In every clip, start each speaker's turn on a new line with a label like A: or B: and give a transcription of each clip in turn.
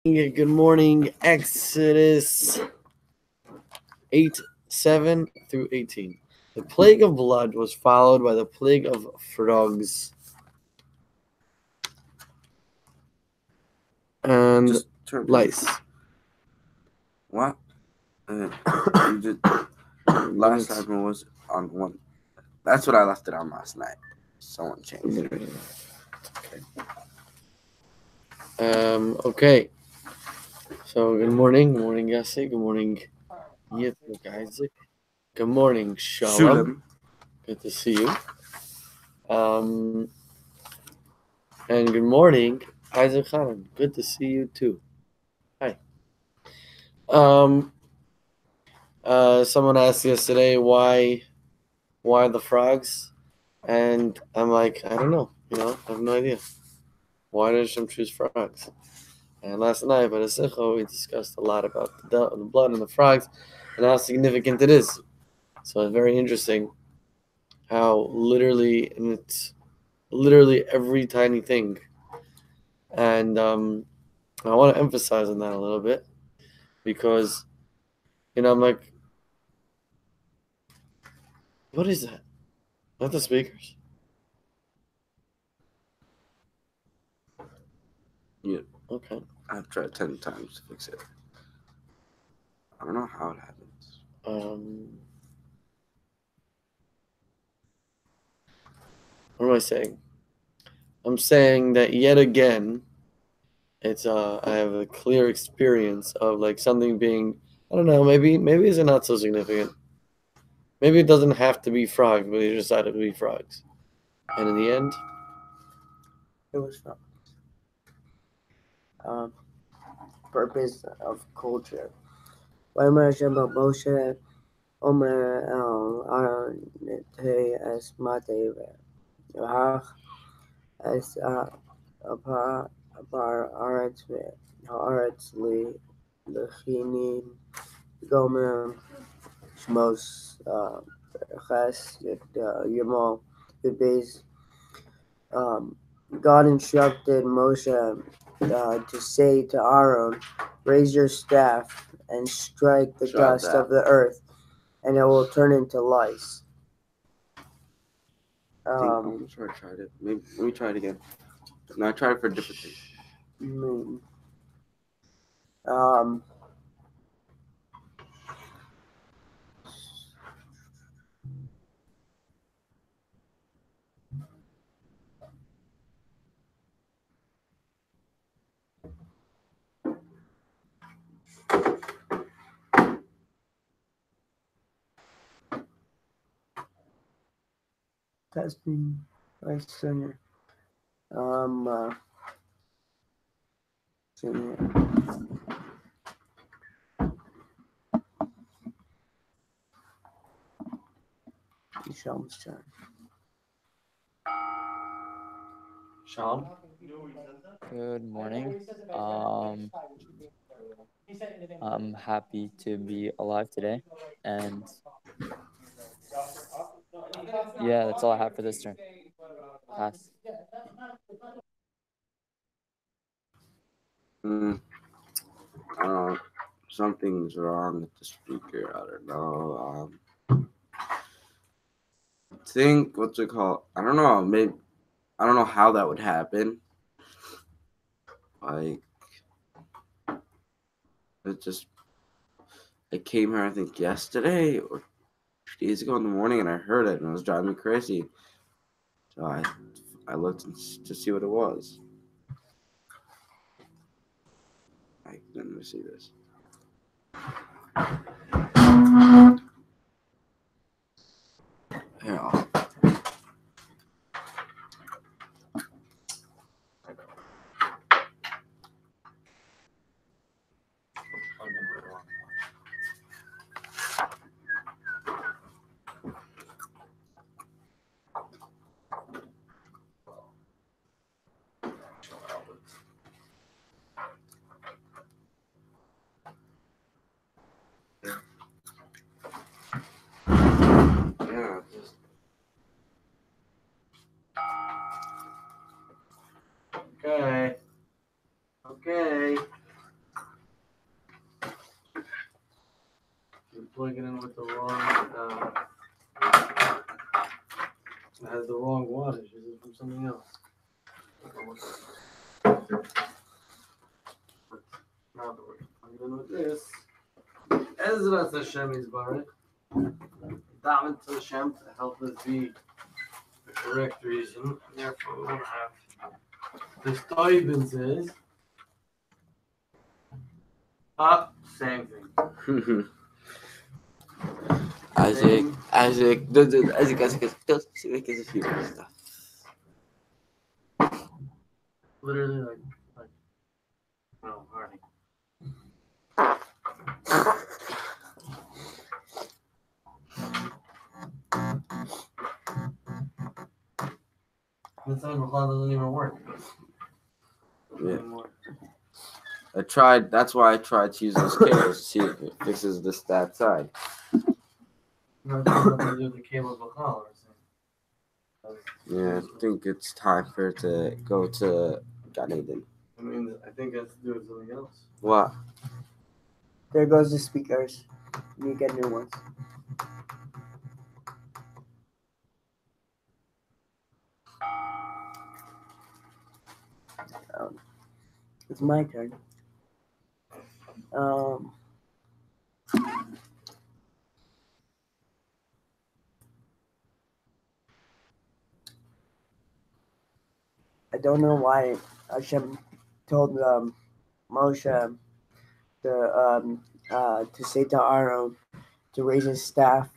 A: Good morning. Exodus 8:7 through 18. The plague of blood was followed by the plague of frogs and lice.
B: What? You just, last time was on one. That's what I left it on last night. Someone changed it.
A: Okay. So good morning. Good morning, Yossi. Good morning, Yitzhak Isaac. Good morning, Shalom. Good to see you. And good morning, Isaac Khan. Good to see you too. Hi. Someone asked yesterday why the frogs, and I'm like, I don't know. I have no idea. Why did Hashem choose frogs? And last night by the Sicha, we discussed a lot about the blood and the frogs and how significant it is. So it's very interesting how it's literally every tiny thing. And I want to emphasize on that a little bit because, I'm like, what is that? Not the speakers.
B: Yeah.
A: Okay.
B: I've tried 10 times to fix it. I don't know how it happens.
A: What am I saying? I'm saying that yet again, it's I have a clear experience of like something being, I don't know, maybe it's not so significant. Maybe it doesn't have to be frogs, but you decided to be frogs. And in the end,
C: it was frogs. Purpose of culture. Omer Hashem Moshe Omer Aaron Te Es Mate V'Hach Es Apar Aretz Haaretz L'Chinin Gomer Shmos Ches Yemo B'Beis. God instructed Moshe to say to Aaron, raise your staff and strike the dust of the earth, and it will turn into lice.
B: I'm sure I tried it. Maybe let me try it again. No, I tried it for a different thing.
C: Testing, Vice Center. Shalom's turn.
A: Shalom.
D: Good morning. I'm happy to be alive today, and yeah, that's all I have for this turn. Pass.
B: I don't know. Something's wrong with the speaker. I don't know. I think what's it called? I don't know. Maybe I don't know how that would happen. Like I came here I think yesterday or 2 days ago in the morning, and I heard it, and it was driving me crazy. So I looked to see what it was. Let me see this. Yeah. Okay.
A: plug it in with the wrong. It has the wrong wattage. Is it from something else? Now that we're plugging in with this. Ezrat Hashem is Baruch. Daven to Hashem to help us be the correct reason. Therefore, we want to have the Steubens is. Same thing.
B: Isaac, just make it a few stuff.
A: Literally, like, no, Hardy. This time doesn't even work.
B: Yeah. I tried. That's why I tried to use those cables to see if it fixes that side.
A: Nothing to do with the cable Bachal.
B: Yeah, I think it's time for it to go to Gan Eden.
A: I mean, I think it has to do with something else.
B: What?
C: There goes the speakers. You get new ones. It's my turn. I don't know why Hashem told Moshe to say to Aaron to raise his staff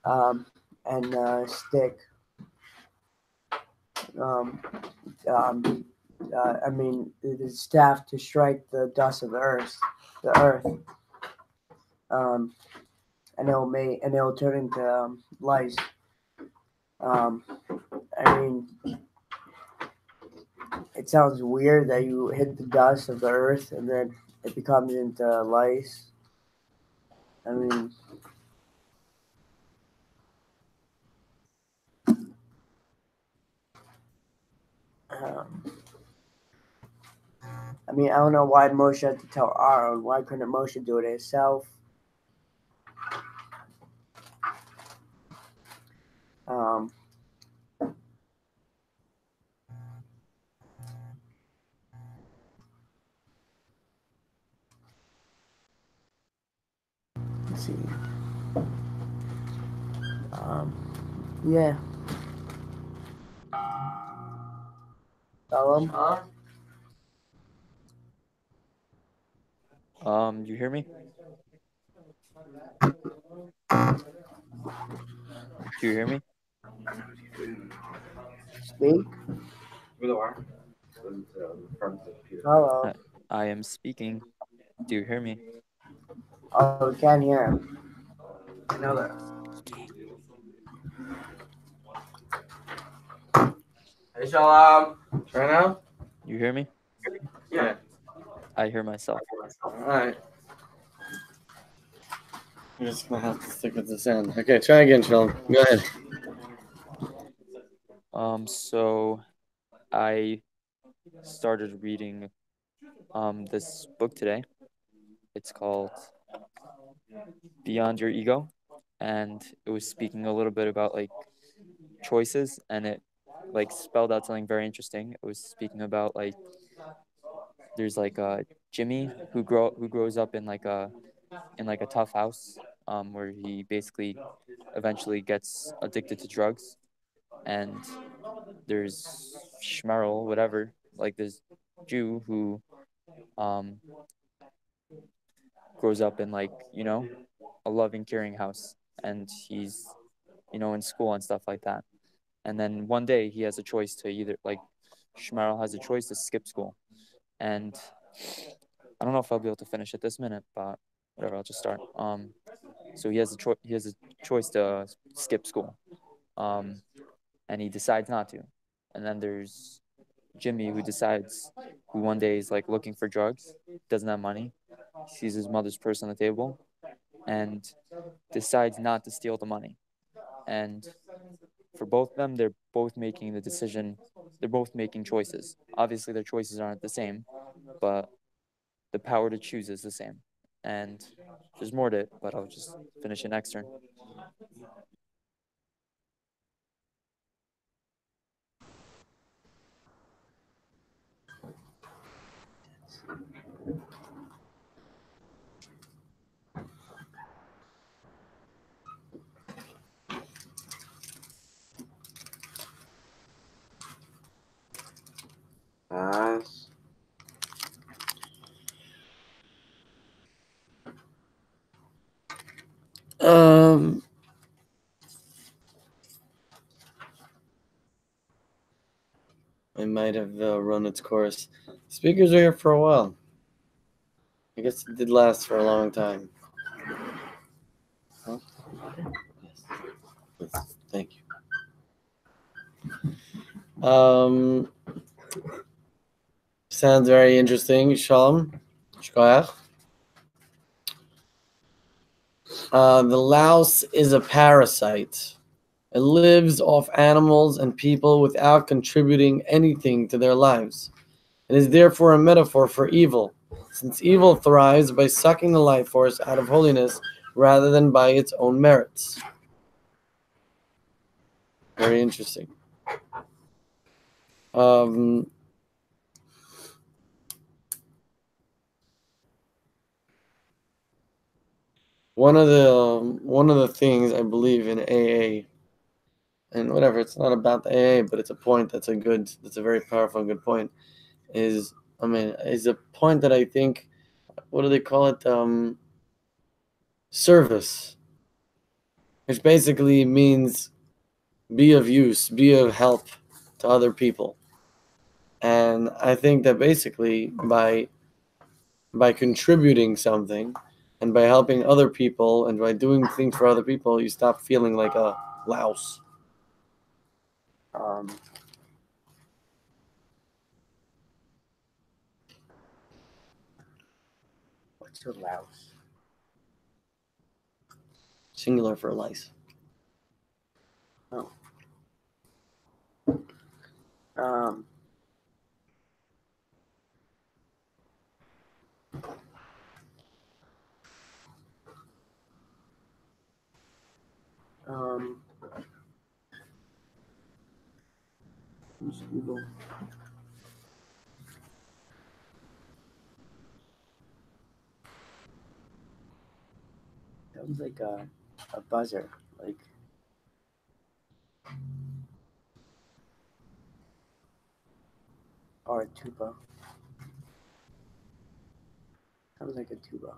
C: and stick. I mean, the staff to strike the dust of the earth, and it'll turn into lice. I mean, it sounds weird that you hit the dust of the earth and then it becomes into lice. I mean, I don't know why Moshe had to tell Aaron. Why couldn't Moshe do it himself? Let's see. Yeah.
D: You hear me? Do you hear me?
C: Speak. Hello.
D: I am speaking. Do you hear me?
C: Oh, we can't hear him. I know that.
B: Hey, Shalom.
A: Try now?
D: You hear me?
A: Yeah.
D: I hear myself.
A: Alright. You're just gonna have to stick with the sound. Okay, try again, Shalom. Go ahead.
D: So I started reading this book today. It's called Beyond Your Ego, and it was speaking a little bit about like choices, and it like spelled out something very interesting. It was speaking about like there's like Jimmy who grows up in like a tough house where he basically eventually gets addicted to drugs, and there's Schmerl, whatever, like this Jew who grows up in like a loving, caring house, and he's in school and stuff like that. And then one day he has a choice to either like Schmerl has a choice to skip school, and I don't know if I'll be able to finish it this minute, but whatever, I'll just start. So he has a choice to skip school, and he decides not to. And then there's Jimmy who one day is like looking for drugs, doesn't have money, sees his mother's purse on the table, and decides not to steal the money. And for both of them, they're both making the decision. They're both making choices. Obviously, their choices aren't the same, but the power to choose is the same. and there's more to it, but I'll just finish it next turn.
B: Nice.
A: I might have run its course. Speakers are here for a while. I guess it did last for a long time. Huh? Yes. Thank you. Sounds very interesting. Shalom. Shkoyach. The louse is a parasite. It lives off animals and people without contributing anything to their lives. It is therefore a metaphor for evil, since evil thrives by sucking the life force out of holiness rather than by its own merits. Very interesting. One of the things I believe in AA, and whatever, it's not about the AA, but it's a point that's a very powerful and good point, is a point that I think, what do they call it? Service, which basically means be of use, be of help to other people. And I think that basically by contributing something and by helping other people and by doing things for other people, you stop feeling like a louse.
C: What's a louse?
A: Singular for lice.
C: Oh. Mosquito. Sounds like a buzzer, like or a tuba. Sounds like a tuba.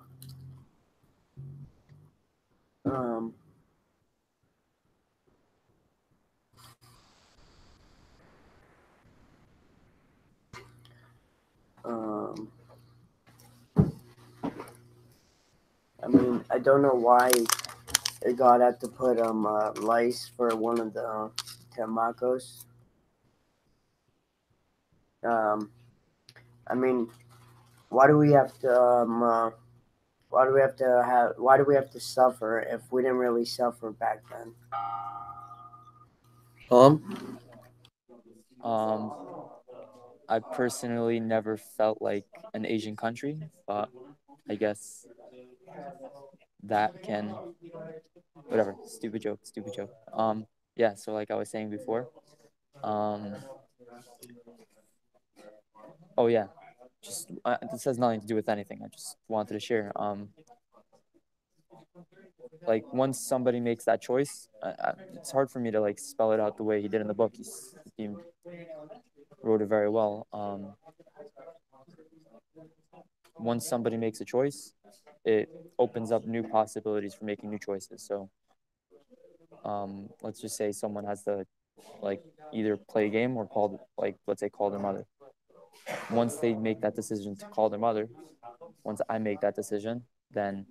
C: I mean, I don't know why God had to put lice for one of the tamacos. I mean, why do we have to why do we have to suffer if we didn't really suffer back then?
D: I personally never felt like an Asian country, but I guess that can, whatever. Stupid joke. Yeah. So like I was saying before, oh yeah, just this has nothing to do with anything. I just wanted to share. Like once somebody makes that choice, it's hard for me to like spell it out the way he did in the book. He wrote it very well. Once somebody makes a choice, it opens up new possibilities for making new choices. So let's just say someone has to like either play a game or let's say call their mother. Once they make that decision to call their mother, once I make that decision, then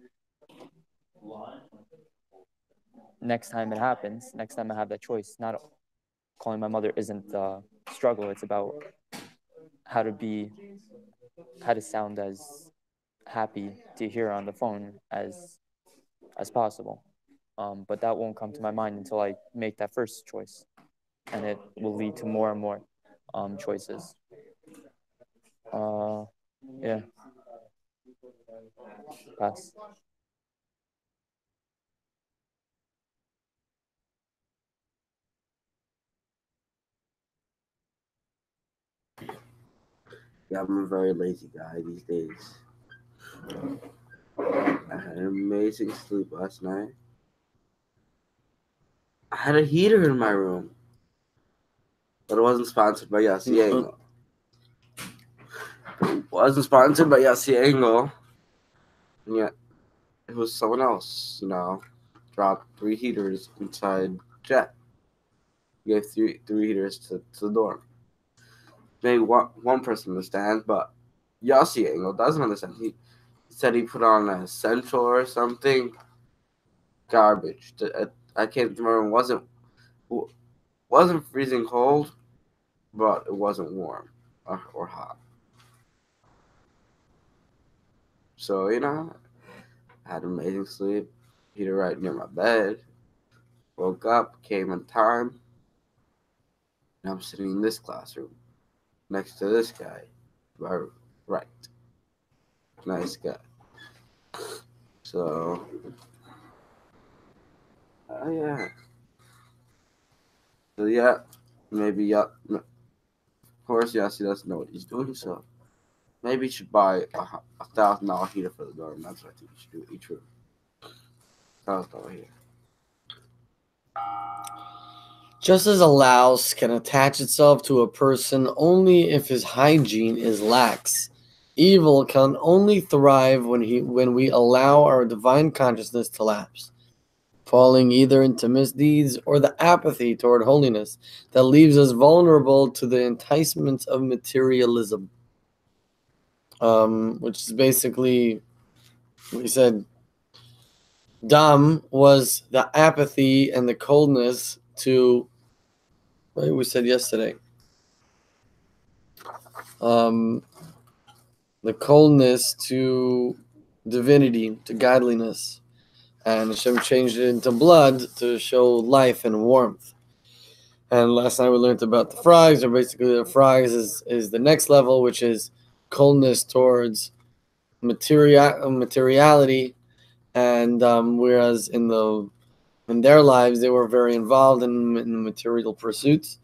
D: next time it happens, next time I have that choice, not calling my mother isn't a struggle. It's about how to sound as happy to hear on the phone as possible. But that won't come to my mind until I make that first choice, and it will lead to more and more choices. Yeah. Pass.
B: Yeah, I'm a very lazy guy these days. I had an amazing sleep last night. I had a heater in my room, but it wasn't sponsored by Yossi Angle. It wasn't sponsored by Yossi Angle. And yet, it was someone else, dropped 3 heaters inside Jet. Gave three heaters to the dorm. Maybe one person understands, but Yossi Angle doesn't understand. He said he put on a Central or something. Garbage. I can't remember. Wasn't freezing cold, but it wasn't warm or hot. So I had amazing sleep. Heater right near my bed. Woke up, came on time, and I'm sitting in this classroom next to this guy. Right, nice guy. So, yeah. So yeah, maybe yeah. Of course, Yassi doesn't know what he's doing, so maybe he should buy a $1,000 heater for the dorm. That's what I think you should do each room. $1,000 heater.
A: Just as a louse can attach itself to a person only if his hygiene is lax, evil can only thrive when we allow our divine consciousness to lapse, falling either into misdeeds or the apathy toward holiness that leaves us vulnerable to the enticements of materialism. Which is basically, we said, Dam was the apathy and the coldness to, what we said yesterday, the coldness to divinity, to godliness. And Hashem changed it into blood to show life and warmth. And last night we learned about the frogs, or basically the frogs is the next level, which is coldness towards materiality. And whereas in their lives they were very involved in material pursuits.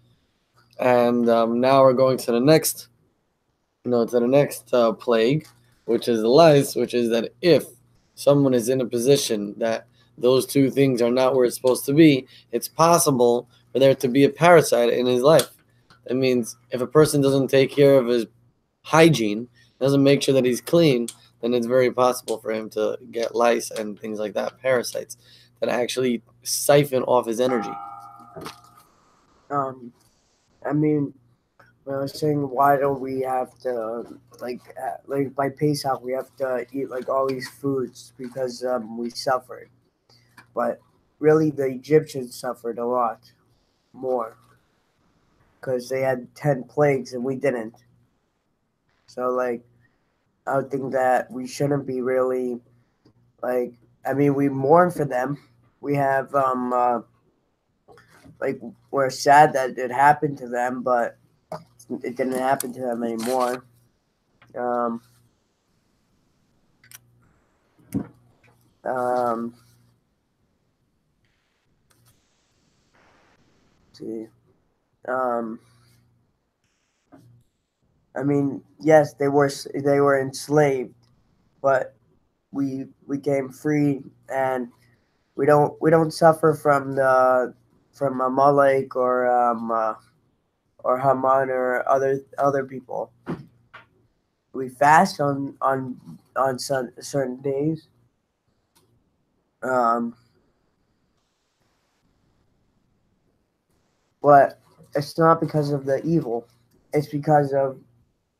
A: And now we're going to the next plague, which is the lice, which is that if someone is in a position that those two things are not where it's supposed to be, it's possible for there to be a parasite in his life. That means if a person doesn't take care of his hygiene, doesn't make sure that he's clean, then it's very possible for him to get lice and things like that, parasites, that actually siphon off his energy.
C: I mean, when I was saying, why don't we have to like by Pesach we have to eat like all these foods because we suffered, but really the Egyptians suffered a lot more because they had 10 plagues and we didn't. So like I would think that we shouldn't be really like, I mean, we mourn for them. We have like, we're sad that it happened to them, but it didn't happen to them anymore. Um, um, see. Um, I mean, yes, they were enslaved, but we became free, and we don't suffer from Amalek or Haman or other people. We fast on certain days. Um, but it's not because of the evil. It's because of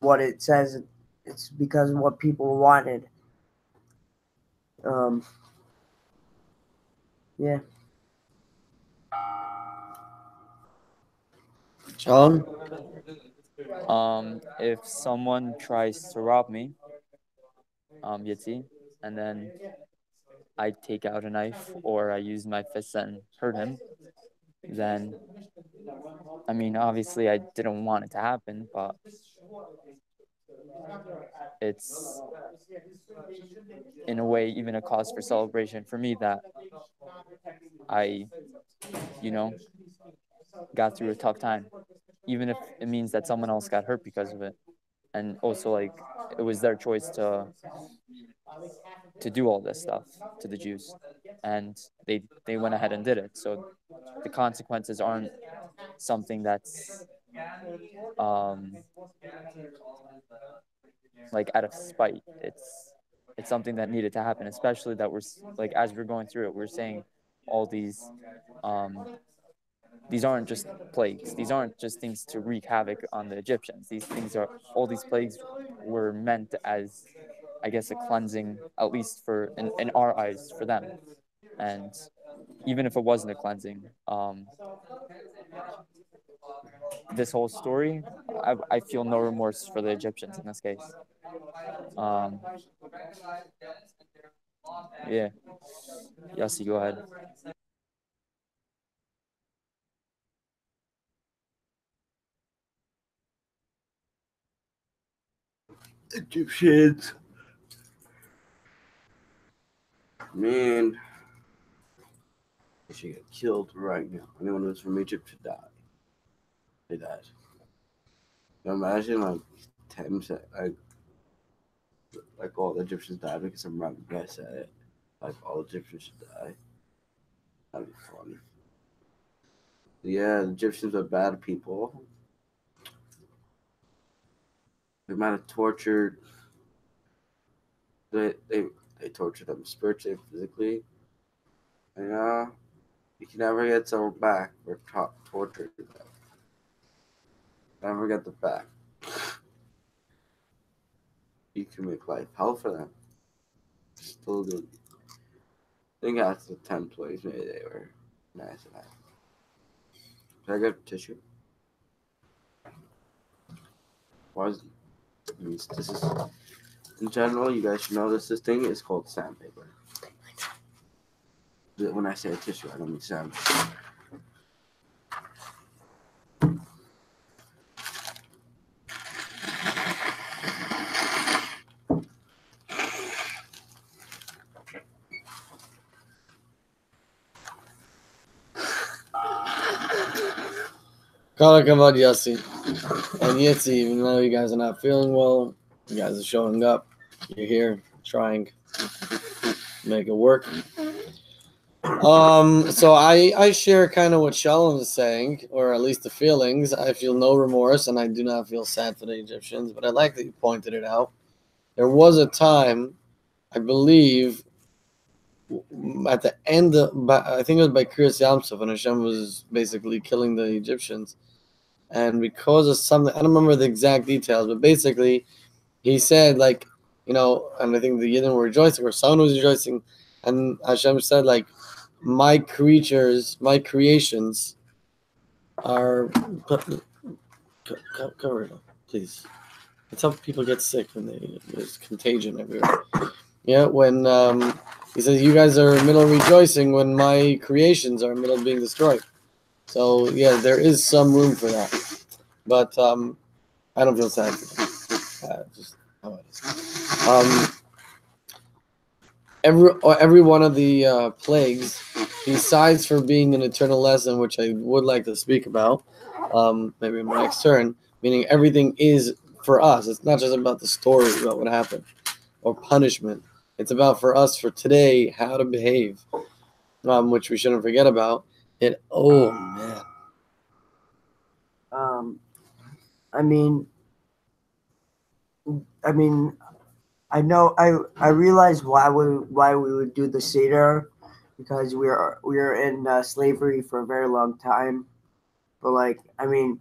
C: what it says. It's because of what people wanted. Um, yeah.
A: John?
D: If someone tries to rob me, Yitzi, and then I take out a knife or I use my fist and hurt him, then, I mean, obviously I didn't want it to happen, but it's in a way even a cause for celebration for me that I, you know, got through a tough time, even if it means that someone else got hurt because of it. And also, like, it was their choice to do all this stuff to the Jews, and they went ahead and did it. So the consequences aren't something that's like out of spite. It's something that needed to happen, especially that we're like, as we're going through it, we're saying all these aren't just plagues. These aren't just things to wreak havoc on the Egyptians. These things are, all these plagues were meant as, I guess, a cleansing, at least for in our eyes, for them. And even if it wasn't a cleansing, this whole story, I feel no remorse for the Egyptians in this case. Yeah. Yossi, go ahead.
B: Egyptians. Man, they should get killed right now. Anyone who's from Egypt should die. They died. Imagine like 10, like all the Egyptians died because some random guy said it. Like all Egyptians should die. That'd be funny. Yeah, the Egyptians are bad people. They might have tortured. They tortured them spiritually, physically. You know, you can never get someone back for torturing them. Never get them back. You can make life hell for them. Still good. I think after the 10 plays, maybe they were nice enough. Can I get tissue? Why is this is in general? You guys should know this thing is called sandpaper. When I say tissue, I don't mean sandpaper.
A: Kala Kavad Yossi and Yitzi, even though you guys are not feeling well, you guys are showing up. You're here trying to make it work. So I share kind of what Shalom is saying, or at least the feelings. I feel no remorse, and I do not feel sad for the Egyptians. But I like that you pointed it out. There was a time, I believe, at the end of, I think it was by Kriyas Yamsuf, when Hashem was basically killing the Egyptians, and because of something, I don't remember the exact details, but basically, he said, like, you know, and I think the Yidden were rejoicing, or someone was rejoicing, and Hashem said, like, my creatures, my creations are cover it up, please. It's how people get sick when there's contagion everywhere. Yeah, when he says you guys are in the middle of rejoicing when my creations are in the middle of being destroyed. So yeah, there is some room for that, but I don't feel sad for them. Just how it is. Every one of the plagues, besides for being an eternal lesson, which I would like to speak about, maybe in my next turn, meaning everything is for us. It's not just about the story about what happened or punishment. It's about for us for today how to behave, which we shouldn't forget about. Oh man.
C: I know I realize why we would do the Seder, because we are in slavery for a very long time. But like, I mean,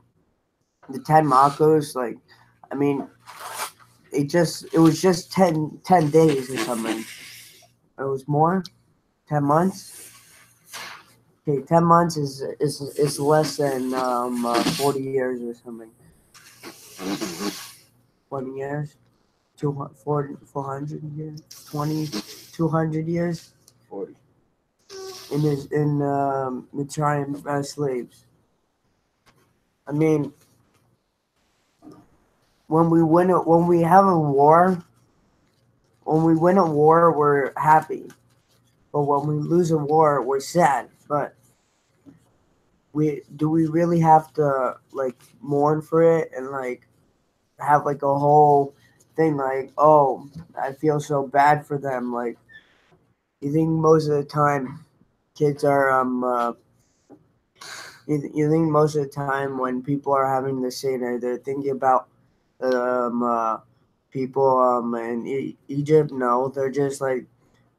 C: the 10 Makos, like, I mean, it was just 10 days or something. It was more, 10 months. Okay, 10 months is less than 40 years or something. 20 years. 400 years, 200 years
B: 40.
C: in Mitzrayim slaves. I mean, when we have a war, when we win a war, we're happy. But when we lose a war, we're sad. But we really have to like mourn for it and like have like a whole thing like, oh, I feel so bad for them. Like, you think most of the time kids are you think most of the time when people are having the Seder, they're thinking about people in Egypt? No, they're just like,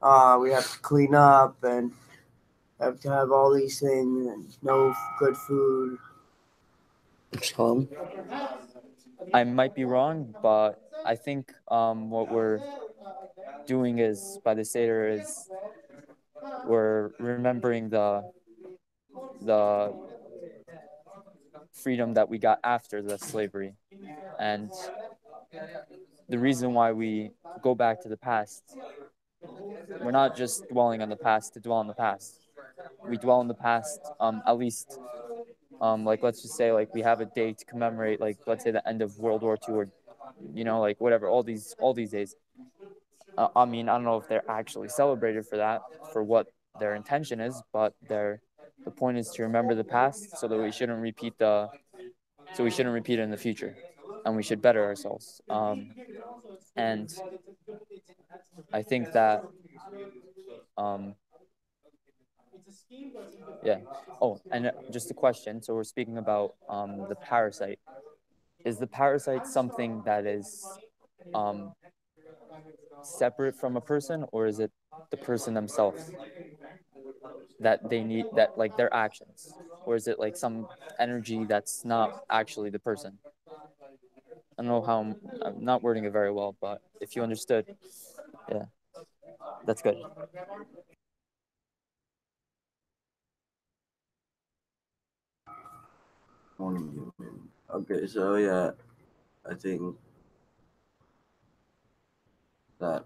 C: we have to clean up and have to have all these things and no good food.
A: Tom?
D: I might be wrong, but I think what we're doing is by the Seder is we're remembering the freedom that we got after the slavery, and the reason why we go back to the past. We're not just dwelling on the past to dwell on the past. We dwell on the past at least like let's just say like we have a day to commemorate like let's say the end of World War II or like whatever all these days. I mean I don't know if they're actually celebrated for that for what their intention is, but the point is to remember the past so that we shouldn't repeat it in the future, and we should better ourselves. And I think that um, yeah. Oh, and just a question. So we're speaking about the parasite. Is the parasite something that is um, separate from a person, or is it the person themselves that they need that like their actions, or is it like some energy that's not actually the person? I don't know how I'm not wording it very well, but if you understood, yeah, that's good.
B: Okay, so yeah, I think that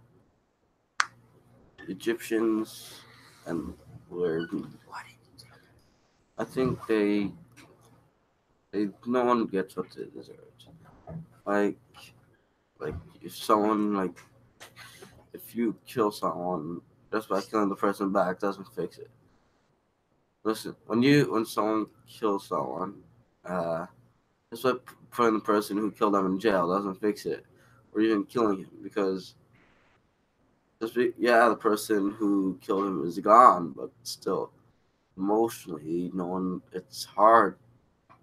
B: Egyptians and were I think they no one gets what they deserve. Like like if someone like if you kill someone just by killing the person back doesn't fix it. Listen, when someone kills someone, just by putting the person who killed them in jail doesn't fix it, or even killing him because yeah, the person who killed him is gone, but still emotionally, no one. It's hard,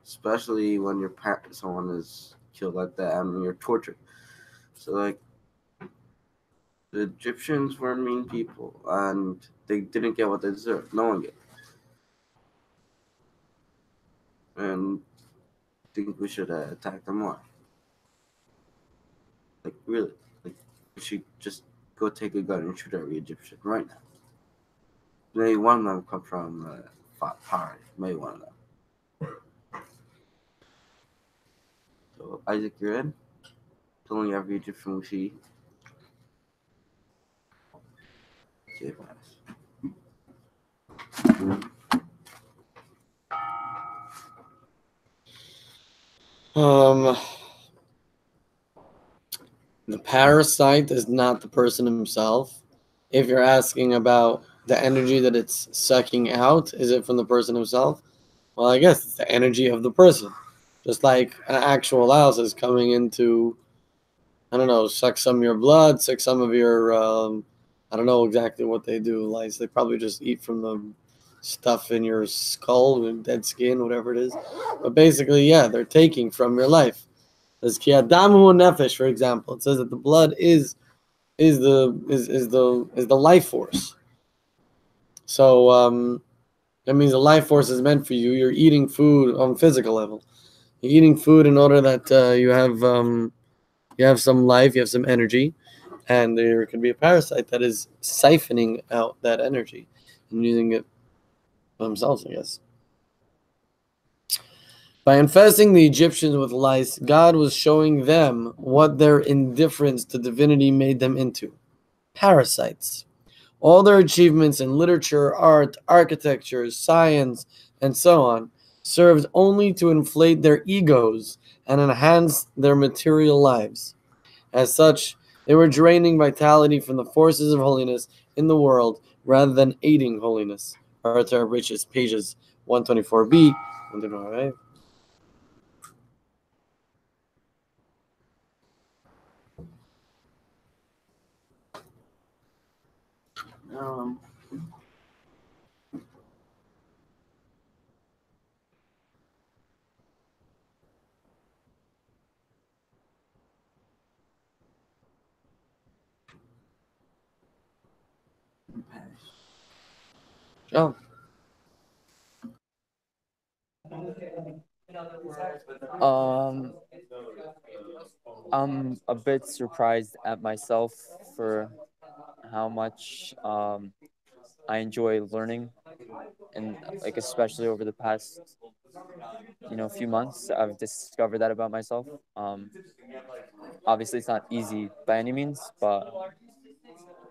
B: especially when someone is killed like that and you're tortured. So like the Egyptians were mean people, and they didn't get what they deserved. No one get, and I think we should attack them more. Like really, like we should just go take a gun and shoot every Egyptian right now. Maybe one of them come from power. Maybe one of them. So Isaac, you're in. Killing every Egyptian we see. Save us.
A: Um, the parasite is not the person himself. If you're asking about the energy that it's sucking out, is it from the person himself? Well, I guess it's the energy of the person. Just like an actual house is coming into, I don't know, suck some of your blood, suck some of your, I don't know exactly what they do. Like, they probably just eat from the stuff in your skull and dead skin, whatever it is. But basically, yeah, they're taking from your life. There's ki adamu nefesh, for example. It says that the blood is the life force. So that means the life force is meant for you. You're eating food on physical level. You're eating food in order that you have some life, you have some energy, and there can be a parasite that is siphoning out that energy and using it themselves, I guess. By infesting the Egyptians with lice, God was showing them what their indifference to divinity made them into parasites. All their achievements in literature, art, architecture, science, and so on served only to inflate their egos and enhanced their material lives. As such, they were draining vitality from the forces of holiness in the world rather than aiding holiness. Arthur Rich's pages 124b, 125.
C: Um,
A: Oh,
D: Um, I'm a bit surprised at myself for how much I enjoy learning, and like especially over the past few months, I've discovered that about myself. Obviously, it's not easy by any means, but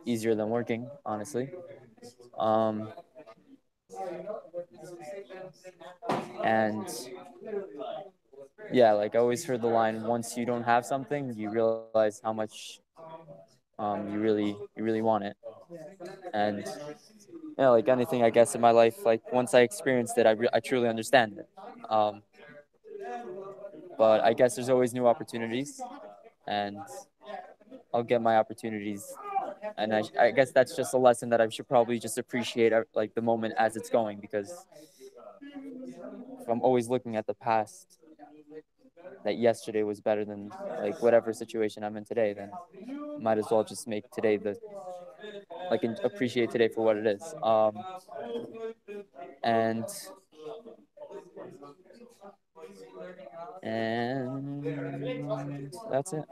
D: easier than working, honestly. Um, and yeah, like I always heard the line, once you don't have something, you realize how much you really want it. And yeah, like anything, I guess, in my life, like once I experienced it, I truly understand it. Um, but I guess there's always new opportunities, and I'll get my opportunities. And I guess that's just a lesson that I should probably just appreciate like the moment as it's going, because if I'm always looking at the past, that yesterday was better than like whatever situation I'm in today, then might as well just make today the like and appreciate today for what it is. And that's it.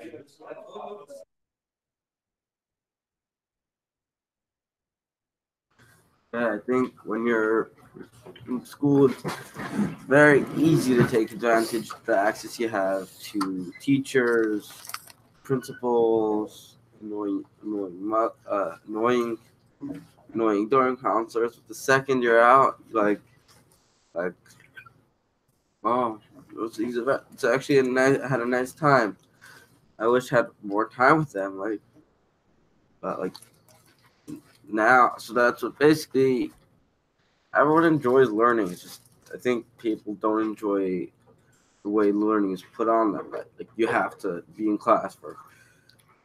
B: Yeah, I think when you're in school, it's very easy to take advantage of the access you have to teachers, principals, annoying dorm counselors. But the second you're out, like, oh, it's actually I had a nice time. I wish I had more time with them, but like now. So that's what basically everyone enjoys learning. It's just I think people don't enjoy the way learning is put on them. Like you have to be in class for a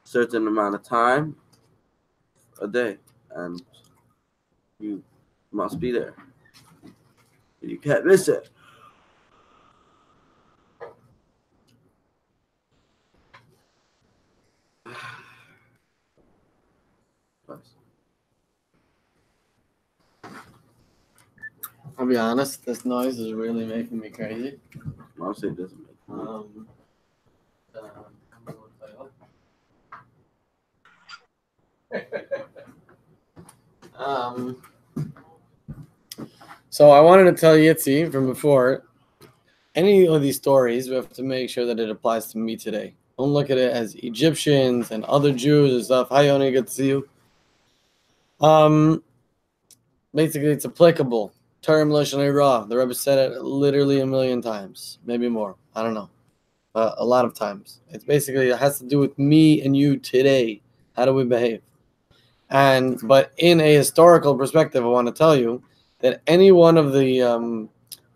B: certain amount of time a day, and you must be there. You can't miss it.
A: I'll be honest, this noise is really making me crazy.
B: Mostly it doesn't make sense.
A: Um, so I wanted to tell Yitzi from before, any of these stories, we have to make sure that it applies to me today. Don't look at it as Egyptians and other Jews and stuff. Hi, Yoni, good to see you. Basically, it's applicable. Term Lashon Ra. The Rebbe said it literally a million times, maybe more. I don't know, a lot of times. It's basically it has to do with me and you today. How do we behave? But in a historical perspective, I want to tell you that any one of the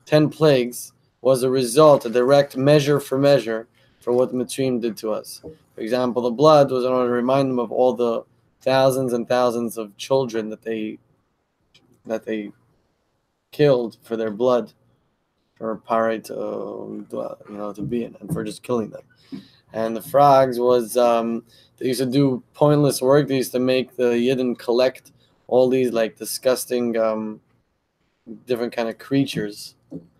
A: 10 plagues was a result, a direct measure for what the Mitzrayim did to us. For example, the blood was in order to remind them of all the thousands and thousands of children that they killed for their blood, for Pare to be in, and for just killing them. And the frogs was they used to do pointless work. They used to make the Yidden collect all these like disgusting different kind of creatures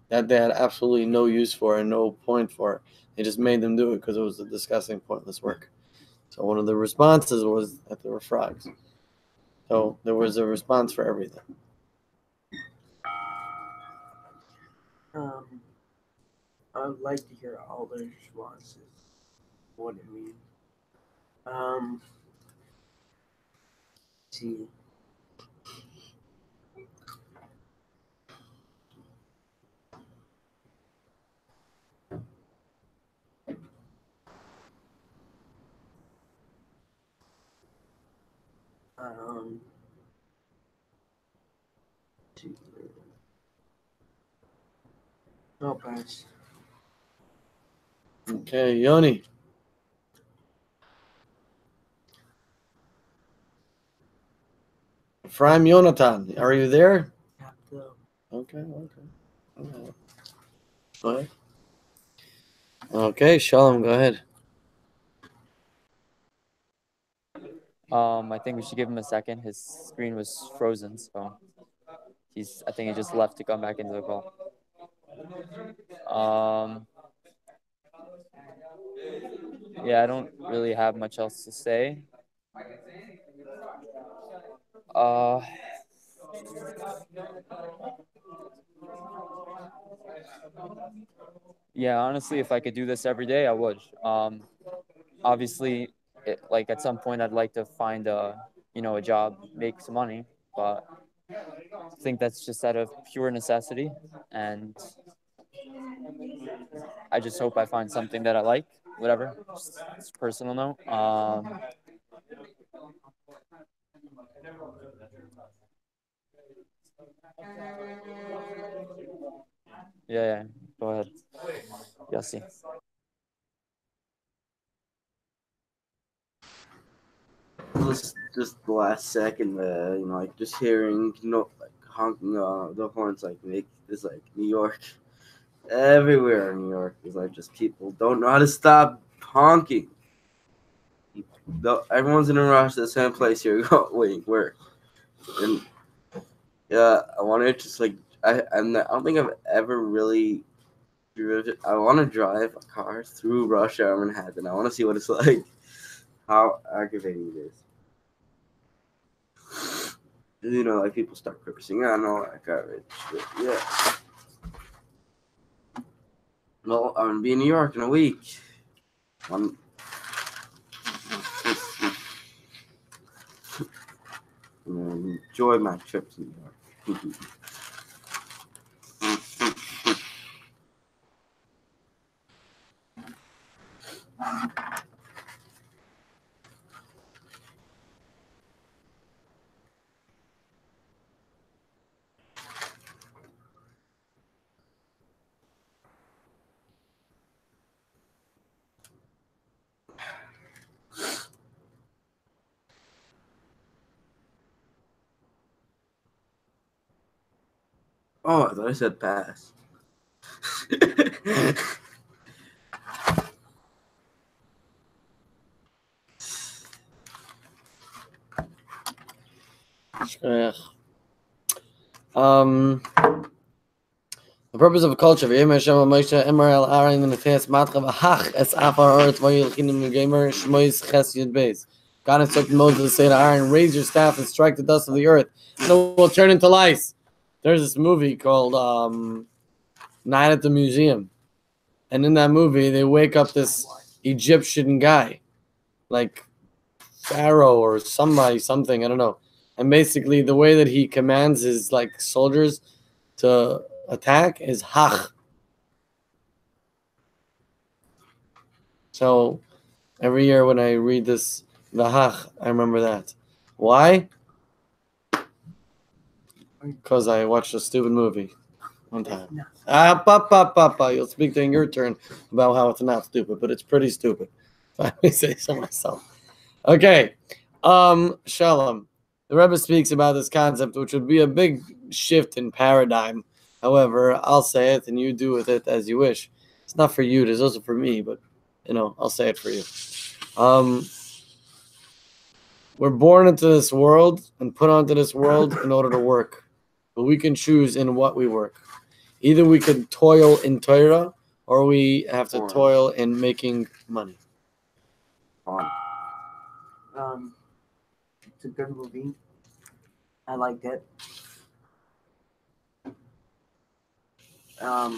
A: that they had absolutely no use for and no point for. They just made them do it because it was a disgusting, pointless work. So one of the responses was that there were frogs. So there was a response for everything.
C: I would like to hear all the responses. What it means. Let's see. Um, no pass.
A: Okay, Yoni. Ephraim Yonatan, are you there? Okay. Go ahead. Okay, Shalom, go ahead.
D: I think we should give him a second. His screen was frozen, so I think he just left to come back into the call. Yeah, I don't really have much else to say. Yeah, honestly, if I could do this every day, I would. Obviously, like at some point, I'd like to find a job, make some money, but I think that's just out of pure necessity, and I just hope I find something that I like. Whatever, it's a personal note. Yeah, go ahead. Yossi.
B: Just the last second, like just hearing, like honking the horns, like make this like New York, everywhere in New York is like just people don't know how to stop honking. Everyone's in a rush to the same place here. Wait, where? And yeah, I want to just like I don't think I've ever really driven. I want to drive a car through rush hour Manhattan. I want to see what it's like, how aggravating it is. Like people start cursing. I know that garbage. But yeah. Well, I'm gonna be in New York in a week. I'm gonna enjoy my trip to New York. Oh, I thought I said pass.
A: The purpose of a culture. V'yem Hashem Moshe Emor El Aaron in the Teves Matchav Hach Es Afar Earth Vayilchinim Gamer Shmois Ches Yud Beis. God instructed Moses to say to Aaron, "Raise your staff and strike the dust of the earth, and it will turn into lice." There's this movie called Night at the Museum, and in that movie they wake up this Egyptian guy, like Pharaoh or something, I don't know. And basically, the way that he commands his like soldiers to attack is Hach. So every year when I read this Vahach, I remember that. Why? Because I watched a stupid movie one time. You'll speak during your turn about how it's not stupid, but it's pretty stupid. If I may say so myself. Okay. Shalom. The Rebbe speaks about this concept, which would be a big shift in paradigm. However, I'll say it and you do with it as you wish. It's not for you, it is also for me, but I'll say it for you. We're born into this world and put onto this world in order to work. But we can choose in what we work. Either we could toil in Torah or we have to toil in making money.
C: It's a good movie. I liked it. I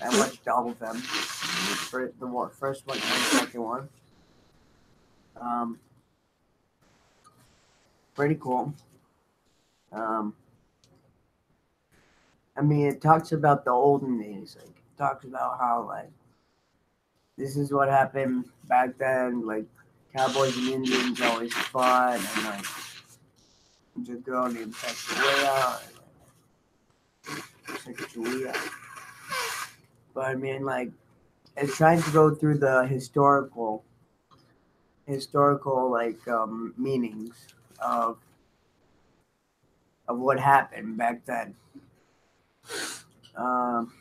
C: watched all of them. For the first one and the second one. Pretty cool. I mean, it talks about the olden days. Like, it talks about how, like, this is what happened back then. Like, Cowboys and Indians always fought, and like there's a girl named Sacagawea, but I mean like it's trying to go through the historical like meanings of what happened back then. Um,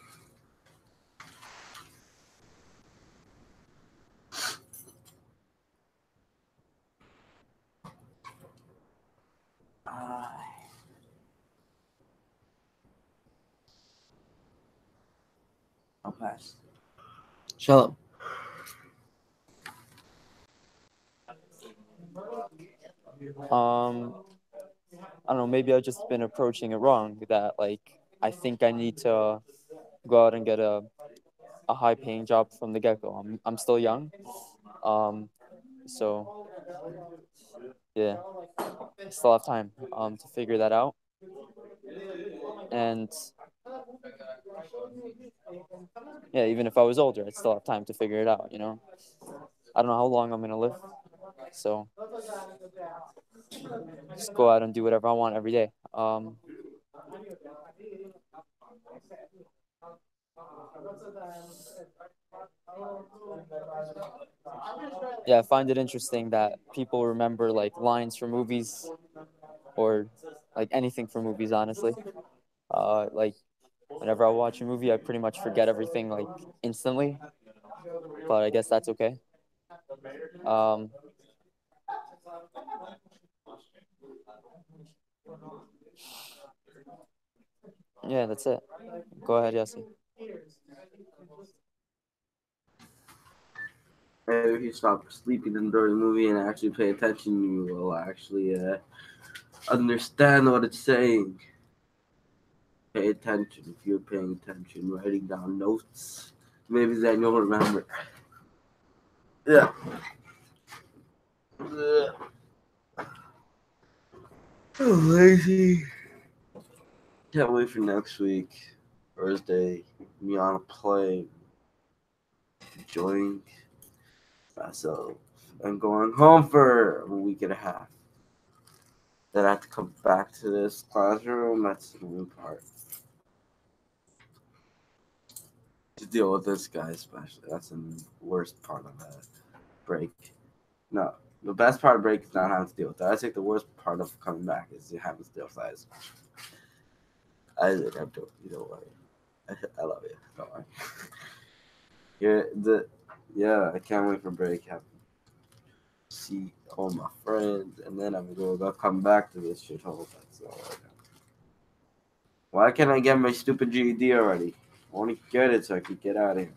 C: uh, I'll pass.
A: Shalom.
D: I don't know, maybe I've just been approaching it wrong, that like I think I need to go out and get a high paying job from the get go. I'm still young. So yeah, I still have time to figure that out. And yeah, even if I was older, I'd still have time to figure it out, you know? I don't know how long I'm gonna live. So just go out and do whatever I want every day. Yeah, I find it interesting that people remember like lines from movies or like anything from movies, honestly. Like whenever I watch a movie, I pretty much forget everything like instantly, but I guess that's okay. Um, yeah, that's it. Go ahead, Yossi.
B: If you stop sleeping during the movie and actually pay attention, you will actually understand what it's saying. Pay attention. If you're paying attention, writing down notes, maybe then you'll remember. Yeah. Oh, lazy. Can't wait for next week, Thursday. Me on a plane, enjoying myself. I'm going home for a week and a half. Then I have to come back to this classroom. That's the new part. To deal with this guy, especially. That's the worst part of that break. No, the best part of break is not having to deal with that. I think the worst part of coming back is having to deal with that. I think I'm doing. You know what? I love you. Don't worry. Yeah, I can't wait for break. Have see all my friends, and then I'm gonna go come back to this shithole. That's all I know. Why can't I get my stupid GED already? I want to get it so I can get out of here.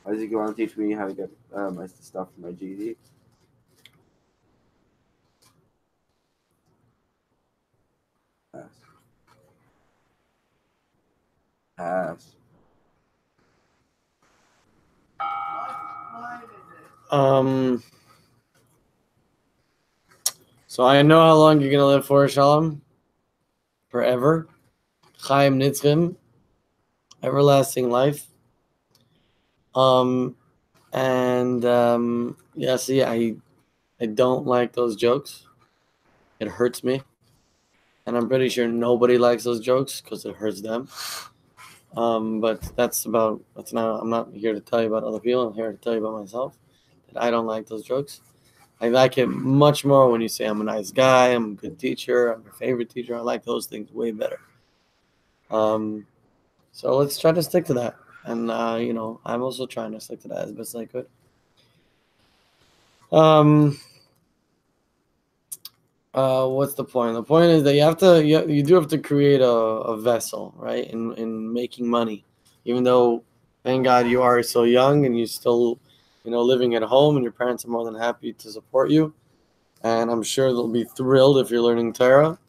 B: Why does he want to teach me how to get my stuff for my GED? Pass. Pass.
A: Um. So I know how long you're gonna live for, Shalom. Forever. Chaim Nitzrim. Everlasting life. Yeah, see, I don't like those jokes. It hurts me. And I'm pretty sure nobody likes those jokes because it hurts them. But that's not, I'm not here to tell you about other people. I'm here to tell you about myself. That I don't like those jokes. I like it much more when you say I'm a nice guy, I'm a good teacher, I'm your favorite teacher. I like those things way better. So let's try to stick to that. And, I'm also trying to stick to that as best I could. What's the point? The point is that you do have to create a vessel, right? In making money, even though, thank God, you are so young and you still, living at home, and your parents are more than happy to support you, and I'm sure they'll be thrilled if you're learning Torah.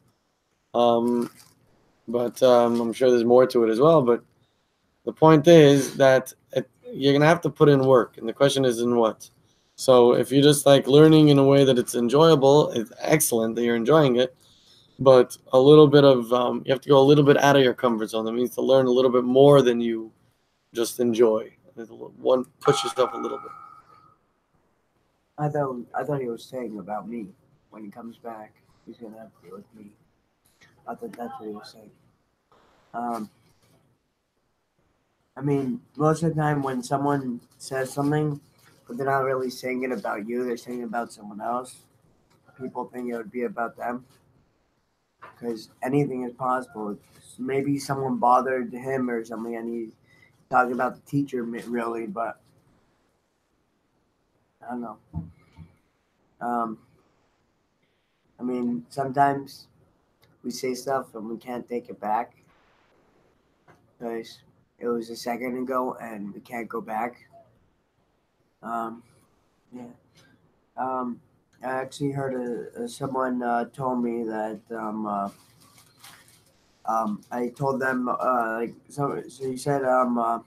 A: But I'm sure there's more to it as well. But the point is that you're gonna have to put in work, and the question is in what. So if you're just like learning in a way that it's enjoyable, it's excellent that you're enjoying it. But a little bit of you have to go a little bit out of your comfort zone. That means to learn a little bit more than you just enjoy. Push yourself a little bit.
C: I thought he was saying about me. When he comes back, he's gonna have to be with me. I thought that's what he was saying. Um, I mean, most of the time when someone says something, but they're not really saying it about you, they're saying it about someone else. People think it would be about them because anything is possible. Maybe someone bothered him or something, and he's talking about the teacher really, but I don't know. Um, I mean, sometimes we say stuff and we can't take it back because it was a second ago and we can't go back. Um, yeah. Um, I actually heard someone told me that I told them like so you said how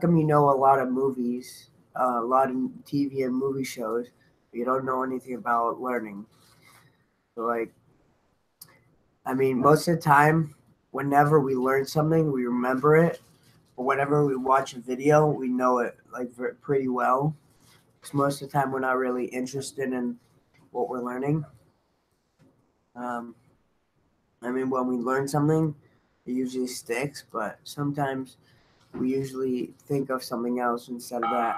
C: come you know a lot of movies, a lot of TV and movie shows, but you don't know anything about learning? So like I mean, most of the time, whenever we learn something, we remember it. But whenever we watch a video, we know it like pretty well. Because most of the time, we're not really interested in what we're learning. Um, I mean, when we learn something, it usually sticks. But sometimes we usually think of something else instead of that.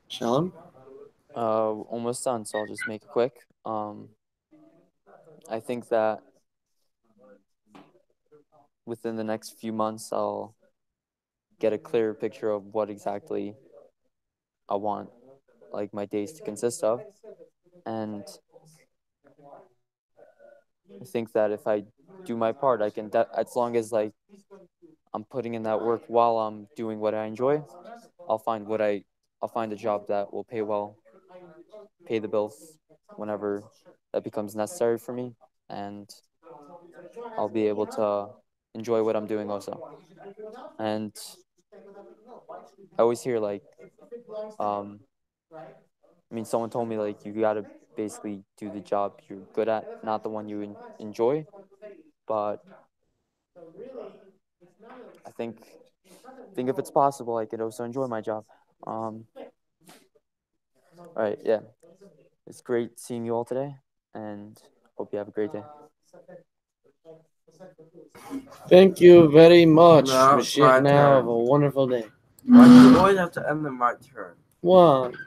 A: Sean?
D: Almost done, so I'll just make it quick. I think that within the next few months, I'll get a clearer picture of what exactly I want, like my days to consist of, and I think that if I do my part, I can. As long as like I'm putting in that work while I'm doing what I enjoy, I'll find what I. I'll find a job that will pay well, pay the bills whenever that becomes necessary for me, and I'll be able to enjoy what I'm doing also. And I always hear like, um, I mean, someone told me like you gotta basically do the job you're good at, not the one you enjoy. But I think if it's possible, I could also enjoy my job. All right, yeah, it's great seeing you all today, and hope you have a great day.
A: Thank you very much,
B: No, it's my
A: Mashiach. Now have
B: turn.
A: a wonderful day.
B: Why do you always have to end in my turn?
A: One.